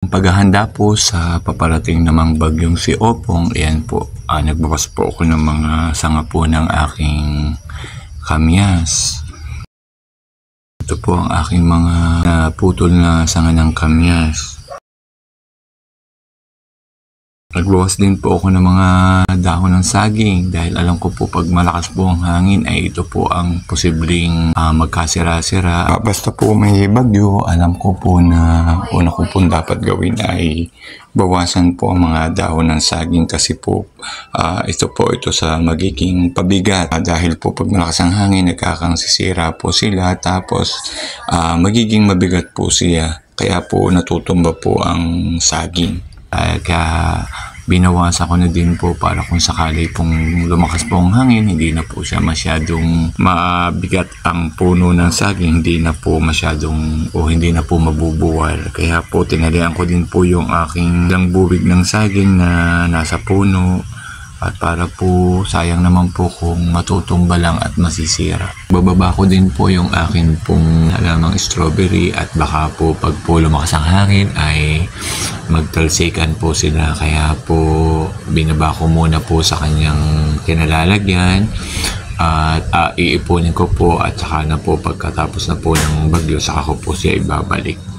Paghahanda po sa paparating namang bagyong si Opong, ayan po, nagbukas po ako ng mga sanga po ng aking kamyas. Ito po ang aking mga naputol na sanga ng kamyas. Nagbukas din po ako ng mga dahon ng saging dahil alam ko po pag malakas po ang hangin ay ito po ang posibleng magkasira-sira. Basta po may bagyo, alam ko po na una ko po dapat gawin ay bawasan po ang mga dahon ng saging kasi po ito sa magiging pabigat dahil po pag malakas ang hangin nagkakansisira po sila tapos magiging mabigat po siya kaya po natutumba po ang saging. Kaya binawasan ko na din po para kung sakali pong lumakas po ang hangin, hindi na po siya masyadong mabigat ang puno ng saging, hindi na po masyadong o hindi na po mabubuwal. Kaya po tinalian ko din po yung aking ilang bubig ng saging na nasa puno at para po sayang naman po kung matutumba lang at masisira. Bababa ko din po yung akin pong halamang strawberry at baka po pag po lumakas ang hangin ay magtalsikan po sila kaya po binaba ko muna po sa kanyang kinalalagyan at iipunin ko po at saka na po pagkatapos na po ng bagyo saka ko po siya ibabalik.